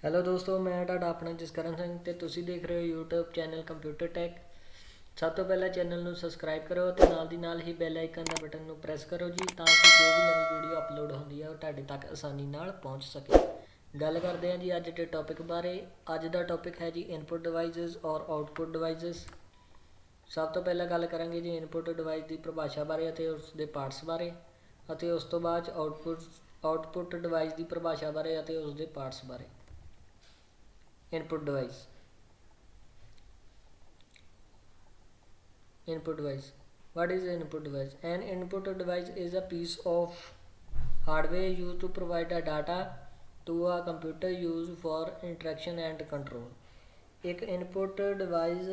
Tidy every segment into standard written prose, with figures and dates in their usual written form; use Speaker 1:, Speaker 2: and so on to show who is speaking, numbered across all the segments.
Speaker 1: Hello ਦੋਸਤੋ, ਮੈਂ ਤੁਹਾਡਾ ਆਪਣਾ ਜਸਕਰਨ ਸਿੰਘ ਤੇ ਤੁਸੀਂ ਦੇਖ ਰਹੇ ਹੋ YouTube ਚੈਨਲ ਕੰਪਿਊਟਰ ਟੈਕ। ਸਭ ਤੋਂ ਪਹਿਲਾਂ ਚੈਨਲ ਨੂੰ ਸਬਸਕ੍ਰਾਈਬ ਕਰੋ ਤੇ ਨਾਲ ਦੀ ਨਾਲ ਹੀ ਬੈਲ ਆਈਕਨ ਦਾ ਬਟਨ ਨੂੰ ਪ੍ਰੈਸ ਕਰੋ ਜੀ, ਤਾਂ ਕਿ ਜੋ ਵੀ ਨਵੀਂ ਵੀਡੀਓ ਅਪਲੋਡ ਹੁੰਦੀ ਹੈ ਉਹ ਤੁਹਾਡੇ ਤੱਕ ਆਸਾਨੀ ਨਾਲ ਪਹੁੰਚ ਸਕੇ। ਗੱਲ ਕਰਦੇ ਹਾਂ ਜੀ ਅੱਜ ਦੇ ਟੌਪਿਕ ਬਾਰੇ। ਅੱਜ ਦਾ ਟੌਪਿਕ ਹੈ ਜੀ ਇਨਪੁਟ ਡਿਵਾਈਸਿਸ ਔਰ ਆਊਟਪੁੱਟ ਡਿਵਾਈਸਿਸ। ਸਭ ਤੋਂ ਪਹਿਲਾਂ ਗੱਲ ਕਰਾਂਗੇ ਜੀ ਇਨਪੁਟ ਡਿਵਾਈਸ ਦੀ ਪਰਿਭਾਸ਼ਾ ਬਾਰੇ ਅਤੇ ਉਸ ਦੇ ਪਾਰਟਸ ਬਾਰੇ, ਅਤੇ ਉਸ ਤੋਂ ਬਾਅਦ ਆਊਟਪੁੱਟ ਡਿਵਾਈਸ ਦੀ ਪਰਿਭਾਸ਼ਾ ਬਾਰੇ ਅਤੇ ਉਸ ਦੇ ਪਾਰਟਸ ਬਾਰੇ। Input device. What is an input device? An input device is a piece of hardware used to provide a data to a computer used for interaction and control. एक input device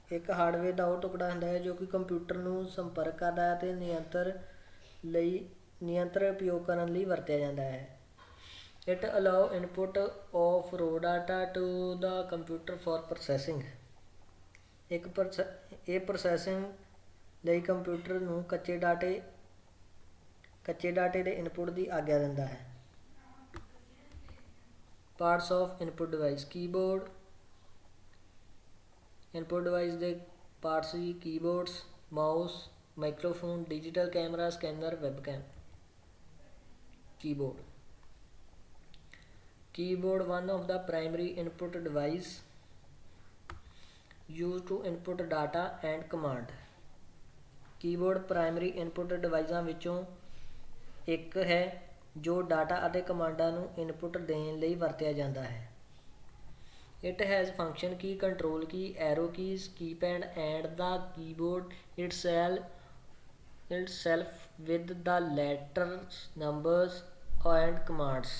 Speaker 1: एक hardware ਦਾ ਉਹ ਟੁਕੜਾ ਹੁੰਦਾ ਹੈ ਜੋ ਕਿ computer ਨੂੰ ਸੰਪਰਕ ਕਰਦਾ ਹੈ ਅਤੇ ਨਿਯੰਤਰ ਉਪਯੋਗ ਕਰਨ ਲਈ ਵਰਤਿਆ ਜਾਂਦਾ ਹੈ। It allow input of raw data to the computer for processing. ਇਹ ਪ੍ਰੋਸੈਸਿੰਗ ਲਈ ਕੰਪਿਊਟਰ ਨੂੰ ਕੱਚੇ ਡਾਟੇ ਦੇ ਇਨਪੁਟ ਦੀ ਆਗਿਆ ਦਿੰਦਾ ਹੈ। Parts of input device. Keyboard. Input device ਦੇ ਪਾਰਟਸ ਜੀ keyboards, mouse, microphone, digital camera, scanner, webcam. Keyboard. Keyboard, one of the primary input device used to input data and command. Keyboard primary input ਡਿਵਾਈਸਾਂ ਵਿੱਚੋਂ ਇੱਕ ਹੈ ਜੋ data ਅਤੇ ਕਮਾਂਡਾਂ ਨੂੰ input ਦੇਣ ਲਈ ਵਰਤਿਆ ਜਾਂਦਾ ਹੈ। It has function key, control key, arrow keys, keypad and the keyboard itself with the letters, numbers and commands.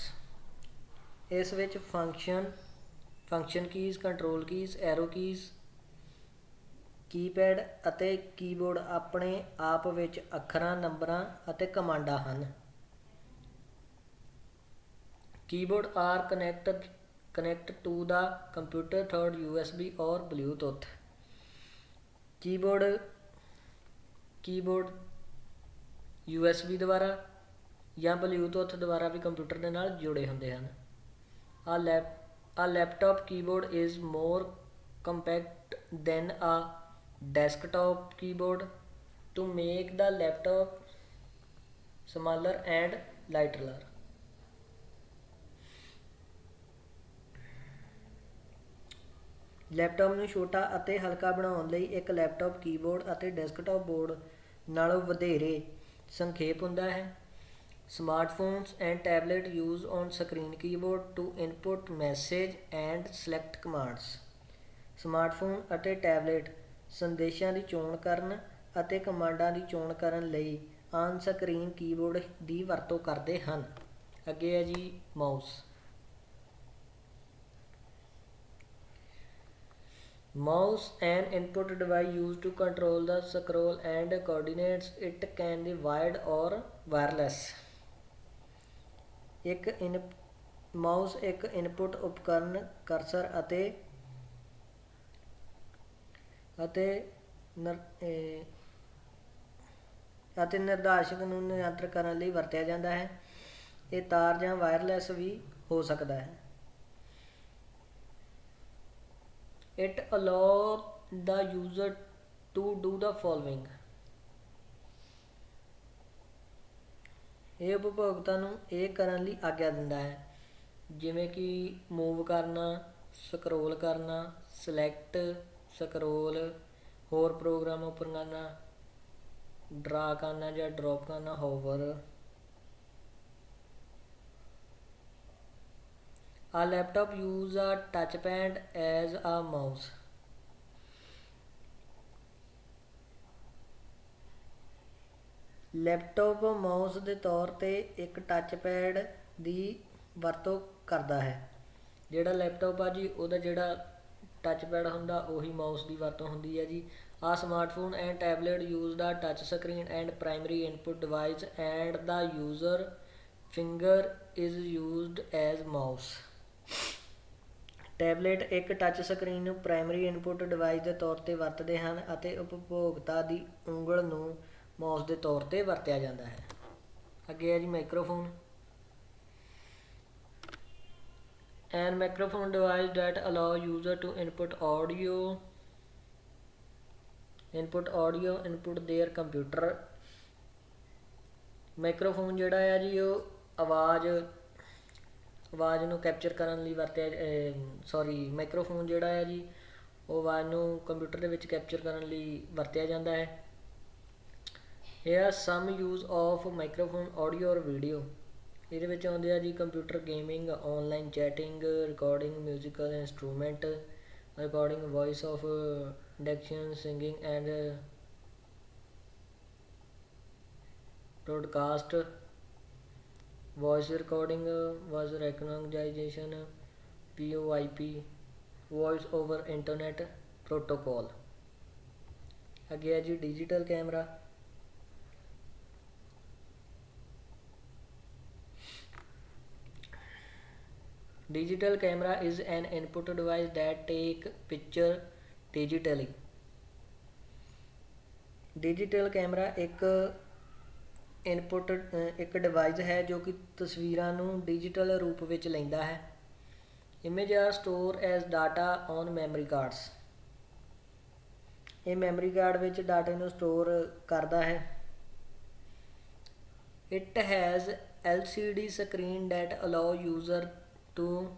Speaker 1: ਇਸ ਵਿੱਚ function keys, control keys, arrow keys, keypad ਅਤੇ ਕੀਬੋਰਡ ਆਪਣੇ ਆਪ ਵਿੱਚ ਅੱਖਰਾਂ, ਨੰਬਰਾਂ ਅਤੇ ਕਮਾਂਡਾਂ ਹਨ। Keyboard are connect to the computer through USB or Bluetooth. Keyboard USB ਦੁਆਰਾ ਜਾਂ ਬਲੂਟੁੱਥ ਦੁਆਰਾ ਵੀ ਕੰਪਿਊਟਰ ਦੇ ਨਾਲ ਜੁੜੇ ਹੁੰਦੇ ਹਨ। A laptop keyboard is more compact than a desktop keyboard to make the laptop smaller and lighter. Laptop ਨੂੰ ਛੋਟਾ ਅਤੇ ਹਲਕਾ ਬਣਾਉਣ ਲਈ ਇੱਕ ਲੈਪਟਾਪ ਕੀਬੋਰਡ ਅਤੇ ਡੈਸਕਟਾਪ ਬੋਰਡ ਨਾਲੋਂ ਵਧੇਰੇ ਸੰਖੇਪ ਹੁੰਦਾ ਹੈ। Smartphones and tablet use on-screen keyboard to input message and select commands. Smartphone ਅਤੇ ਟੈਬਲੇਟ ਸੰਦੇਸ਼ਾਂ ਦੀ ਚੋਣ ਕਰਨ ਅਤੇ ਕਮਾਂਡਾਂ ਦੀ ਚੋਣ ਕਰਨ ਲਈ ਆਨ ਸਕਰੀਨ ਕੀਬੋਰਡ ਦੀ ਵਰਤੋਂ ਕਰਦੇ ਹਨ। ਅੱਗੇ ਹੈ ਜੀ mouse. Mouse an input device used to control the scroll and coordinates. It can be wired or wireless. Mouse ਇੱਕ ਇਨਪੁਟ ਉਪਕਰਨ ਕਰਸਰ ਅਤੇ ਨਿਰਦੇਸ਼ਕ ਨੂੰ ਨਿਯੰਤਰਿਤ ਕਰਨ ਲਈ ਵਰਤਿਆ ਜਾਂਦਾ ਹੈ। ਇਹ ਤਾਰ ਜਾਂ ਵਾਇਰਲੈਸ ਵੀ ਹੋ ਸਕਦਾ ਹੈ। It allows the user to do the following. ਇਹ ਉਪਭੋਗਤਾ ਨੂੰ ਇਹ ਕਰਨ ਲਈ ਆਗਿਆ ਦਿੰਦਾ ਹੈ, ਜਿਵੇਂ ਕਿ ਮੂਵ ਕਰਨਾ, ਸਕਰੋਲ ਕਰਨਾ, ਸਿਲੈਕਟ, ਸਕਰੋਲ, ਹੋਰ ਪ੍ਰੋਗਰਾਮ ਓਪਨ ਕਰਨਾ, ਡਰਾ ਕਰਨਾ ਜਾਂ ਡਰੋਪ ਕਰਨਾ, ਹੋਵਰ। A laptop use a touchpad as a mouse. Laptop mouse ਦੇ ਤੌਰ 'ਤੇ ਇੱਕ ਟੱਚ ਪੈਡ ਦੀ ਵਰਤੋਂ ਕਰਦਾ ਹੈ। ਜਿਹੜਾ ਲੈਪਟਾਪ ਆ ਜੀ ਉਹਦਾ ਜਿਹੜਾ ਟੱਚ ਪੈਡ ਹੁੰਦਾ ਉਹੀ ਮਾਊਸ ਦੀ ਵਰਤੋਂ ਹੁੰਦੀ ਹੈ ਜੀ। ਆ smartphone and tablet use the touch screen and primary input device and the user finger is used as mouse. Tablet ਇੱਕ ਟੱਚ ਸਕਰੀਨ ਨੂੰ ਪ੍ਰਾਇਮਰੀ ਇਨਪੁਟ ਡਿਵਾਈਸ ਦੇ ਤੌਰ 'ਤੇ ਵਰਤਦੇ ਹਨ ਅਤੇ ਉਪਭੋਗਤਾ ਦੀ ਉਂਗਲ ਨੂੰ ਮਾਊਸ ਦੇ ਤੌਰ 'ਤੇ ਵਰਤਿਆ ਜਾਂਦਾ ਹੈ। ਅੱਗੇ ਹੈ ਜੀ microphone. and microphone device that allow user to input their computer। Microphone ਜਿਹੜਾ ਆ ਜੀ ਉਹ ਆਵਾਜ਼ ਨੂੰ ਕੈਪਚਰ ਕਰਨ ਲਈ ਵਰਤਿਆ ਮਾਈਕਰੋਫੋਨ ਜਿਹੜਾ ਆ ਜੀ ਉਹ ਆਵਾਜ਼ ਨੂੰ ਕੰਪਿਊਟਰ ਦੇ ਵਿੱਚ ਕੈਪਚਰ ਕਰਨ ਲਈ ਵਰਤਿਆ ਜਾਂਦਾ ਹੈ। Here some use of microphone audio or video. ਇਹਦੇ ਵਿੱਚ ਆਉਂਦੇ ਆ ਜੀ computer gaming, online chatting, recording musical instrument, recording voice of diction, singing and broadcast, voice recording, voice recognition, VoIP, voice over internet protocol। ਅੱਗੇ ਹੈ ਜੀ digital camera. Digital camera is an input device that take picture digitally। Digital camera एक ਇੱਕ device ਹੈ ਜੋ ਕਿ ਤਸਵੀਰਾਂ ਨੂੰ ਡਿਜੀਟਲ ਰੂਪ ਵਿੱਚ ਲੈਂਦਾ ਹੈ। Image are store as data on memory cards. ਇਹ ਮੈਮਰੀ ਕਾਰਡ ਵਿੱਚ ਡਾਟੇ ਨੂੰ ਸਟੋਰ ਕਰਦਾ ਹੈ। It has LCD screen that allow user to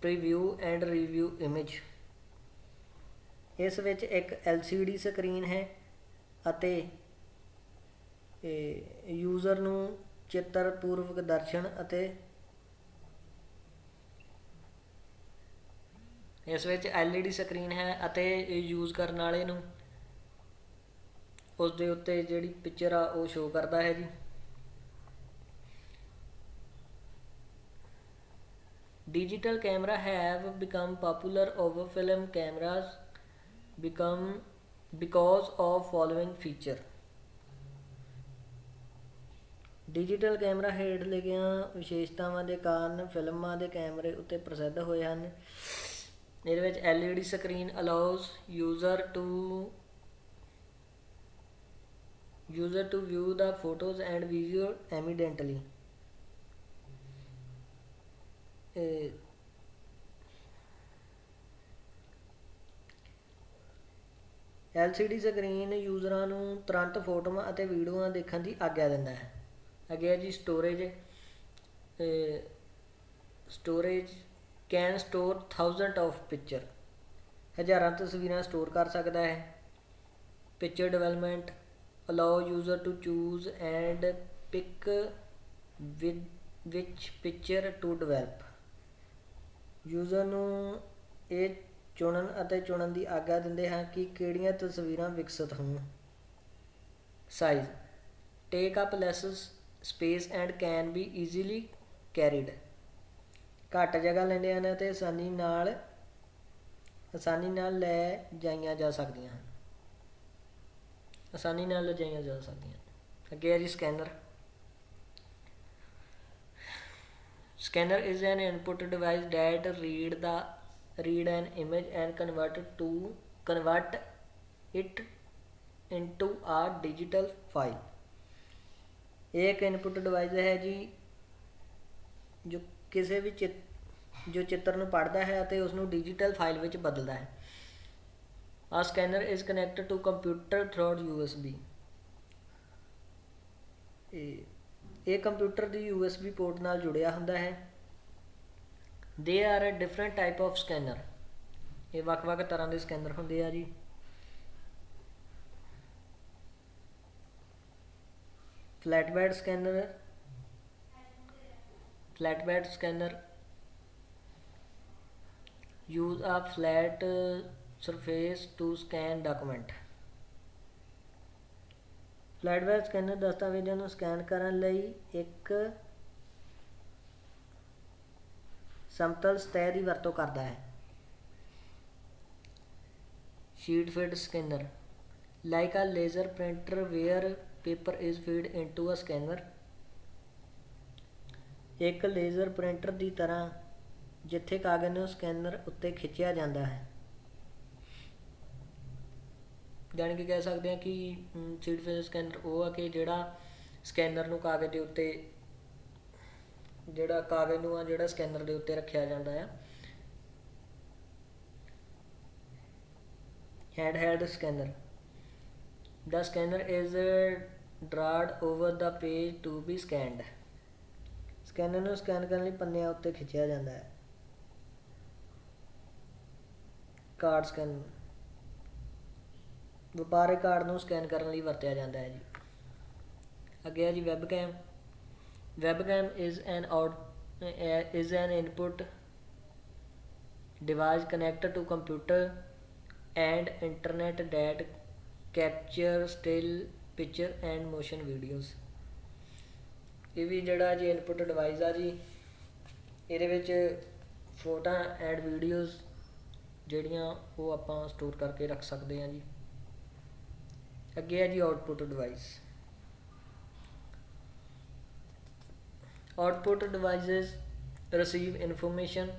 Speaker 1: preview and review image. ਇਸ ਵਿੱਚ ਇੱਕ LCD ਸਕਰੀਨ ਹੈ ਅਤੇ ਯੂਜ਼ਰ ਨੂੰ ਚਿੱਤਰ ਪੂਰਵਕ ਦਰਸ਼ਨ ਅਤੇ ਇਸ ਵਿੱਚ LED ਸਕਰੀਨ ਹੈ ਅਤੇ ਯੂਜ਼ ਕਰਨ ਵਾਲੇ ਨੂੰ ਉਸ ਦੇ ਉੱਤੇ ਜਿਹੜੀ ਪਿਕਚਰ ਆ ਉਹ ਸ਼ੋ ਕਰਦਾ ਹੈ ਜੀ। Digital camera have become popular over film cameras because of following feature। Digital camera ਹੇਠ ਲਿਖੀਆਂ ਵਿਸ਼ੇਸ਼ਤਾਵਾਂ ਦੇ ਕਾਰਨ ਫਿਲਮਾਂ ਦੇ ਕੈਮਰੇ ਉੱਤੇ ਪ੍ਰਸਿੱਧ ਹੋਏ ਹਨ। ਇਹਦੇ ਵਿੱਚ LED screen allows user to view the photos and video immediately. LCD screen ਯੂਜ਼ਰਾਂ ਨੂੰ ਤੁਰੰਤ ਫੋਟੋਆਂ ਅਤੇ ਵੀਡੀਓਆਂ ਦੇਖਣ ਦੀ ਆਗਿਆ ਦਿੰਦਾ ਹੈ। ਅੱਗੇ ਹੈ ਜੀ storage can store thousand of picture. ਹਜ਼ਾਰਾਂ ਤਸਵੀਰਾਂ ਸਟੋਰ ਕਰ ਸਕਦਾ ਹੈ। Picture development allow user to choose and pick which picture to develop. User ਨੂੰ ਇਹ ਚੁਣਨ ਦੀ ਆਗਿਆ ਦਿੰਦੇ ਹਨ ਕਿ ਕਿਹੜੀਆਂ ਤਸਵੀਰਾਂ ਵਿਕਸਿਤ ਹੋਣ। Size take up less space and can be easily carried. ਘੱਟ ਜਗ੍ਹਾ ਲੈਂਦੇ ਹਨ ਅਤੇ ਆਸਾਨੀ ਨਾਲ ਲੈ ਜਾਈਆਂ ਜਾ ਸਕਦੀਆਂ ਹਨ। ਅੱਗੇ ਹੈ ਜੀ scanner. Scanner is an input device that read an image and convert it into a digital file। ਇਹ ਇੱਕ ਇਨਪੁਟ ਡਿਵਾਈਸ ਹੈ ਜੀ ਜੋ ਕਿਸੇ ਵੀ ਚਿੱਤਰ ਨੂੰ ਪੜ੍ਹਦਾ ਹੈ ਅਤੇ ਉਸਨੂੰ ਡਿਜੀਟਲ ਫਾਈਲ ਵਿੱਚ ਬਦਲਦਾ ਹੈ। A scanner is connected to computer through USB। ਇਹ ਕੰਪਿਊਟਰ ਦੀ USB ਪੋਰਟ ਨਾਲ ਜੁੜਿਆ ਹੁੰਦਾ ਹੈ। There are a different type of scanner। ਇਹ ਵੱਖ-ਵੱਖ ਤਰ੍ਹਾਂ ਦੇ ਸਕੈਨਰ ਹੁੰਦੇ ਆ ਜੀ। flatbed scanner use a flat surface to scan document। flatbed scanner ਦਸਤਾਵੇਜ਼ਾਂ ਨੂੰ ਸਕੈਨ ਕਰਨ ਲਈ ਇੱਕ ਸਮਤਲ ਸਤਹ ਦੀ ਵਰਤੋਂ ਕਰਦਾ ਹੈ। sheet fed scanner like a laser printer where paper is fed into a scanner। ਇੱਕ ਲੇਜ਼ਰ ਪ੍ਰਿੰਟਰ ਦੀ ਤਰ੍ਹਾਂ ਜਿੱਥੇ ਕਾਗਜ਼ ਨੂੰ ਸਕੈਨਰ ਉੱਤੇ ਖਿੱਚਿਆ ਜਾਂਦਾ ਹੈ। ਜਾਣੀ ਕਿ ਕਹਿ ਸਕਦੇ ਹਾਂ ਕਿ ਸ਼ੀਟ ਫੇਡ ਸਕੈਨਰ ਉਹ ਆ ਕਿ ਜਿਹੜਾ ਸਕੈਨਰ ਨੂੰ ਕਾਗਜ਼ ਦੇ ਉੱਤੇ ਜਿਹੜਾ ਕਾਗਜ਼ ਨੂੰ ਆ ਜਿਹੜਾ ਸਕੈਨਰ ਦੇ ਉੱਤੇ ਰੱਖਿਆ ਜਾਂਦਾ ਆ। handheld scanner. The scanner is drawn over the page to be scanned. Scanner ਨੂੰ ਸਕੈਨ ਕਰਨ ਲਈ ਪੰਨਿਆਂ ਉੱਤੇ ਖਿੱਚਿਆ ਜਾਂਦਾ ਹੈ। ਕਾਰਡ ਸਕੈਨਰ ਵਪਾਰਕ ਕਾਰਡ ਨੂੰ ਸਕੈਨ ਕਰਨ ਲਈ ਵਰਤਿਆ ਜਾਂਦਾ ਹੈ ਜੀ। ਅੱਗੇ ਹੈ ਜੀ webcam. Webcam is an input device connected to computer and internet that capture still picture and motion videos। ਇਹ ਵੀ ਜਿਹੜਾ ਜੀ ਇਨਪੁਟ ਡਿਵਾਈਸ ਆ ਜੀ, ਇਹਦੇ ਵਿੱਚ ਫੋਟੋਆਂ ਐਂਡ ਵੀਡੀਓਜ਼ ਜਿਹੜੀਆਂ ਉਹ ਆਪਾਂ ਸਟੋਰ ਕਰਕੇ ਰੱਖ ਸਕਦੇ ਹਾਂ ਜੀ। ਅੱਗੇ ਹੈ ਜੀ output device. Output devices receive information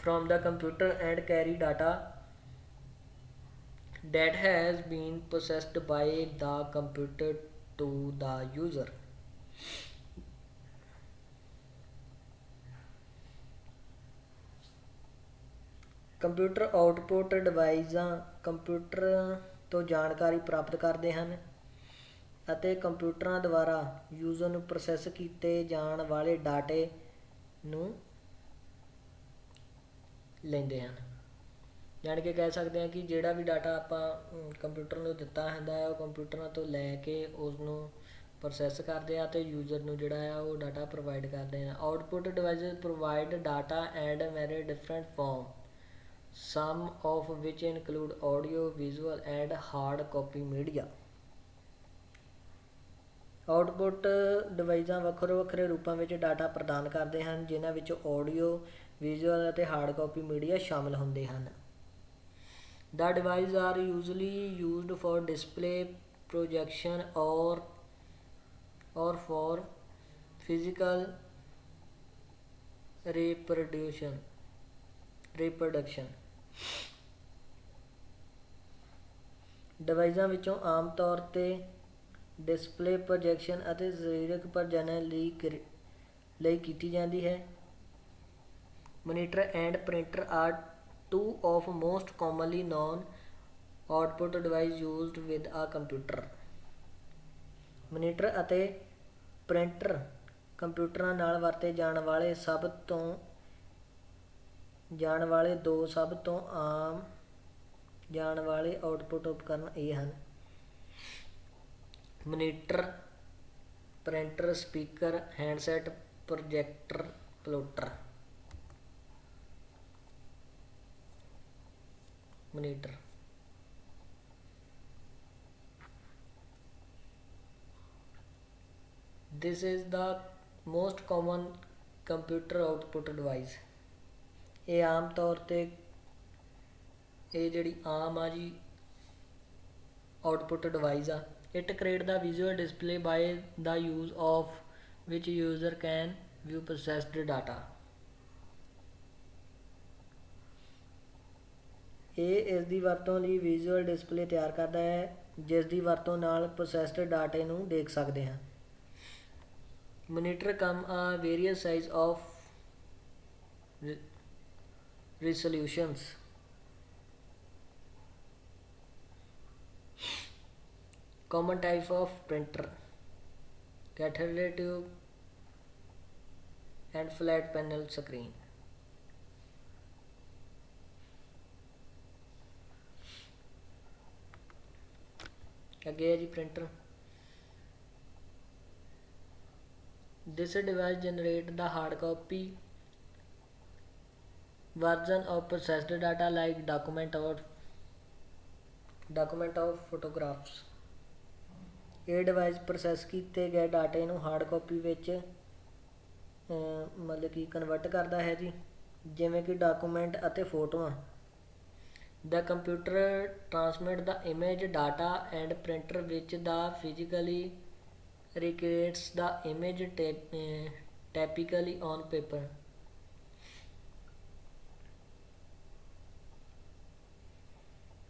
Speaker 1: from the computer and carry data that has been processed by the computer to the user। Computer output ਡਿਵਾਈਸਾਂ ਕੰਪਿਊਟਰ ਤੋਂ ਜਾਣਕਾਰੀ ਪ੍ਰਾਪਤ ਕਰਦੇ ਹਨ ਅਤੇ ਕੰਪਿਊਟਰਾਂ ਦੁਆਰਾ ਯੂਜ਼ਰ ਨੂੰ ਪ੍ਰੋਸੈਸ ਕੀਤੇ ਜਾਣ ਵਾਲੇ ਡਾਟੇ ਨੂੰ ਲੈਂਦੇ ਹਨ। ਜਾਣੀ ਕਿ ਕਹਿ ਸਕਦੇ ਹਾਂ ਕਿ ਜਿਹੜਾ ਵੀ ਡਾਟਾ ਆਪਾਂ ਕੰਪਿਊਟਰ ਨੂੰ ਦਿੱਤਾ ਹੁੰਦਾ ਹੈ ਉਹ ਕੰਪਿਊਟਰਾਂ ਤੋਂ ਲੈ ਕੇ ਉਸ ਨੂੰ ਪ੍ਰੋਸੈਸ ਕਰਦੇ ਆ ਅਤੇ ਯੂਜ਼ਰ ਨੂੰ ਜਿਹੜਾ ਆ ਉਹ ਡਾਟਾ ਪ੍ਰੋਵਾਈਡ ਕਰਦੇ ਆ। Output devices provide data and many different form, some of which include audio, visual and hard copy media। Output ਡਿਵਾਈਸਾਂ ਵੱਖਰੇ ਵੱਖਰੇ ਰੂਪਾਂ ਵਿੱਚ ਡਾਟਾ ਪ੍ਰਦਾਨ ਕਰਦੇ ਹਨ, ਜਿਨ੍ਹਾਂ ਵਿੱਚ ਆਡੀਓ, ਵਿਜ਼ੂਅਲ ਅਤੇ ਹਾਰਡ ਕਾਪੀ ਮੀਡੀਆ ਸ਼ਾਮਲ ਹੁੰਦੇ ਹਨ। The devices are usually used for display, projection or for physical reproduction। ਡਿਵਾਈਸਾਂ ਵਿੱਚੋਂ ਆਮ ਤੌਰ 'ਤੇ ਡਿਸਪਲੇ, ਪ੍ਰੋਜੈਕਸ਼ਨ ਅਤੇ ਸਰੀਰਕ ਪ੍ਰਜਨਨ ਲਈ ਕੀਤੀ ਜਾਂਦੀ ਹੈ। Monitor and printer are two of most commonly known output device used with a computer। Monitor ਅਤੇ ਪ੍ਰਿੰਟਰ ਕੰਪਿਊਟਰਾਂ ਨਾਲ ਵਰਤੇ ਜਾਣ ਵਾਲੇ ਦੋ ਸਭ ਤੋਂ ਆਮ ਜਾਣ ਵਾਲੇ ਆਊਟਪੁੱਟ ਉਪਕਰਨ ਇਹ ਹਨ। Monitor, printer, speaker, handset, projector, plotter. monitor this is the most common computer output device। ਇਹ ਆਮ ਤੌਰ 'ਤੇ ਇਹ ਜਿਹੜੀ ਆਮ ਆ ਜੀ ਆਊਟਪੁੱਟ ਡਿਵਾਈਸ ਆ। it create the visual display by the use of which user can view processed data। ਇਹ ਇਸ ਦੀ ਵਰਤੋਂ ਲਈ ਵਿਜ਼ੂਅਲ ਡਿਸਪਲੇ ਤਿਆਰ ਕਰਦਾ ਹੈ, ਜਿਸ ਦੀ ਵਰਤੋਂ ਨਾਲ ਪ੍ਰੋਸੈਸਡ ਡਾਟੇ ਨੂੰ ਦੇਖ ਸਕਦੇ ਹਾਂ। ਮੋਨੀਟਰ ਕਮ ਆ various size of resolutions। common type of printer, cathode tube and flat panel screen। ਅੱਗੇ ਹੈ ਜੀ printer. This device generate the hard copy version of processed data like document of photographs। ਇਹ ਡਿਵਾਈਸ ਪ੍ਰੋਸੈਸ ਕੀਤੇ ਗਏ ਡਾਟੇ ਨੂੰ hard copy ਵਿੱਚ ਮਤਲਬ ਕਿ ਕਨਵਰਟ ਕਰਦਾ ਹੈ ਜੀ, ਜਿਵੇਂ ਕਿ ਡਾਕੂਮੈਂਟ ਅਤੇ ਫੋਟੋਆਂ। The computer transmit the image data and printer which the physically recreates the image typically on paper।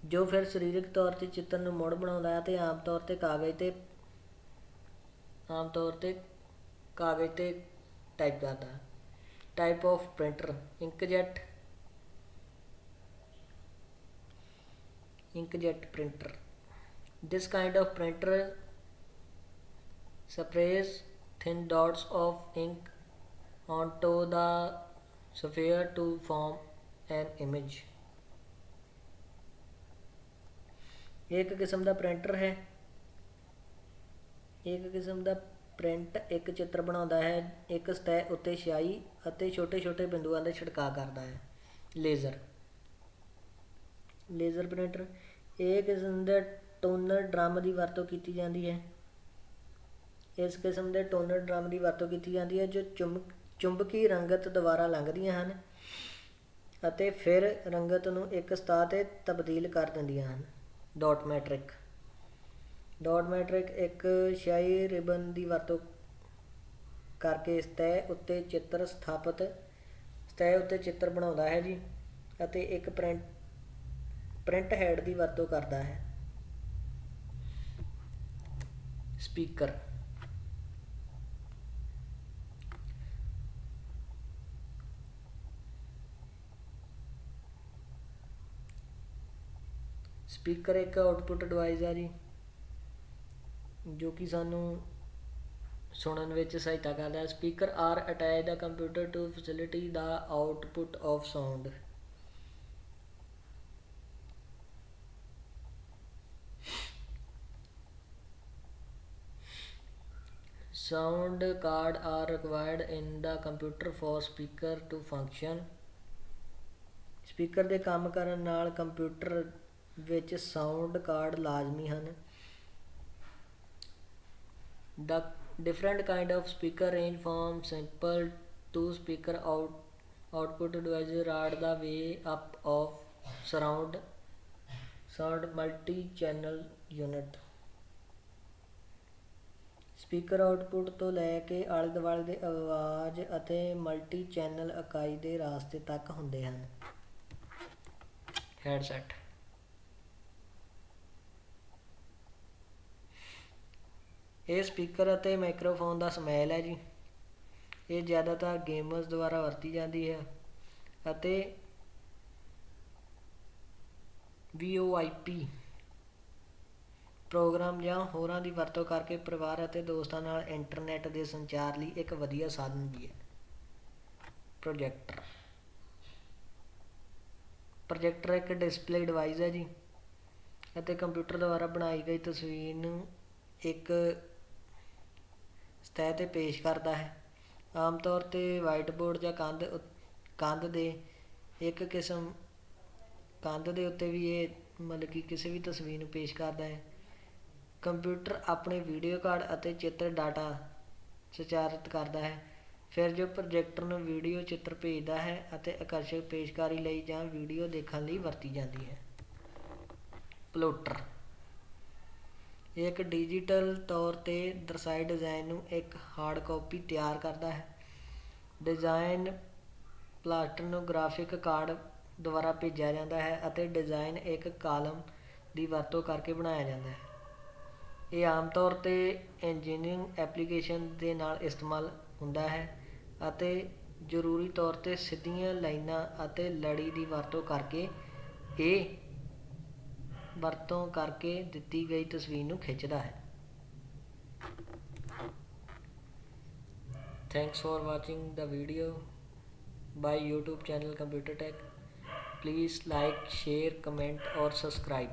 Speaker 1: ਜੋ ਫਿਰ ਸਰੀਰਕ ਤੌਰ 'ਤੇ ਚਿੱਤਰ ਨੂੰ ਮੁੜ ਬਣਾਉਂਦਾ ਹੈ ਅਤੇ ਆਮ ਤੌਰ 'ਤੇ ਕਾਗਜ਼ 'ਤੇ टाइप करता है। Type of printer inkjet printer. This kind of printer sprays thin dots of ink onto the sphere to form an image। एक किस्म का प्रिंटर है, एक किस्म का प्रिंट एक चित्र बनाता है, एक सतह उत्ते स्याही ਅਤੇ छोटे छोटे बिंदुओं का छिड़काव करता है। लेज़र प्रिंटर एक किस्म के टोनर ड्रम की वरतों की जाती है। इस किस्म के टोनर ड्रम की वरतों की जाती है जो चुंबकी रंगत द्वारा लंघदियां हैं ਅਤੇ फिर रंगत ਨੂੰ एक सतह ਤੇ तब्दील कर ਦਿੰਦੀਆਂ ਹਨ। डॉट मैट्रिक एक स्याही रिबन की वरतों करके सतह उत्ते चित्र बनाता है जी, ਅਤੇ एक प्रिंट हैड की वरतों करता है। स्पीकर एक आउटपुट डिवाइस है जी, जो कि सानू सुनन विच सहायता करता है। Speaker are attach the computer to facility the output of sound. Sound card are required in the computer for speaker to function. Speaker के काम करन नाल कंप्यूटर विच साउंड कार्ड लाजमी हैं। The different kind of speaker range from simple to speaker output device rod the way up of surround multi channel unit. Speaker output तो लैके आले दुआले दे आवाज़ ਅਤੇ मल्टी चैनल इकाई के रास्ते तक होंदे हैं। हैडसैट ये स्पीकर ਅਤੇ माइक्रोफोन का समैल है जी। ये ज़्यादातर गेमर्स द्वारा वरती जाती है ਅਤੇ VoIP प्रोग्राम ਜਾਂ ਹੋਰਾਂ ਦੀ ਵਰਤੋਂ ਕਰਕੇ ਪਰਿਵਾਰ ਅਤੇ ਦੋਸਤਾਂ ਨਾਲ ਇੰਟਰਨੈਟ ਦੇ ਸੰਚਾਰ ਲਈ ਇੱਕ ਵਧੀਆ ਸਾਧਨ ਵੀ ਹੈ। ਪ੍ਰੋਜੈਕਟਰ ਇੱਕ ਡਿਸਪਲੇ ਡਿਵਾਈਸ ਹੈ ਜੀ ਅਤੇ ਕੰਪਿਊਟਰ ਦੁਆਰਾ ਬਣਾਈ ਗਈ ਤਸਵੀਰ ਨੂੰ ਇੱਕ ਸਤਹ ਤੇ ਪੇਸ਼ ਕਰਦਾ ਹੈ। ਆਮ ਤੌਰ ਤੇ ਵਾਈਟ ਬੋਰਡ ਜਾਂ ਕੰਧ ਦੇ ਇੱਕ ਕਿਸਮ ਕੰਧ ਦੇ ਉੱਤੇ ਵੀ ਇਹ ਮਤਲਬ ਕਿ ਕਿਸੇ ਵੀ ਤਸਵੀਰ ਨੂੰ ਪੇਸ਼ ਕਰਦਾ ਹੈ। कंप्यूटर अपने वीडियो कार्ड ਅਤੇ चित्र डाटा संचारित करता है, फिर जो प्रोजेक्टर ਨੂੰ वीडियो चित्र भेजता है ਅਤੇ आकर्षक पेशकारी ਲਈ ਜਾਂ वीडियो देखने ਲਈ ਵਰਤੀ ਜਾਂਦੀ है। प्लोटर एक डिजिटल तौर ਤੇ ਦਰਸਾਏ डिज़ाइन ਨੂੰ एक हार्ड कॉपी तैयार करता है। डिज़ाइन प्लास्टर ਨੂੰ ग्राफिक कार्ड ਦੁਆਰਾ भेजा जाता है ਅਤੇ डिज़ाइन एक कालम ਦੀ ਵਰਤੋਂ ਕਰਕੇ ਬਣਾਇਆ ਜਾਂਦਾ है। ਇਹ ਆਮ ਤੌਰ 'ਤੇ ਇੰਜੀਨੀਅਰਿੰਗ ਐਪਲੀਕੇਸ਼ਨ ਦੇ ਨਾਲ ਇਸਤੇਮਾਲ ਹੁੰਦਾ ਹੈ ਅਤੇ ਜ਼ਰੂਰੀ ਤੌਰ 'ਤੇ ਸਿੱਧੀਆਂ ਲਾਈਨਾਂ ਅਤੇ ਲੜੀ ਦੀ ਵਰਤੋਂ ਕਰਕੇ ਦਿੱਤੀ ਗਈ ਤਸਵੀਰ ਨੂੰ ਖਿੱਚਦਾ ਹੈ। Thanks for watching the video by YouTube channel computer tech. Please like share comment और सब्सक्राइब।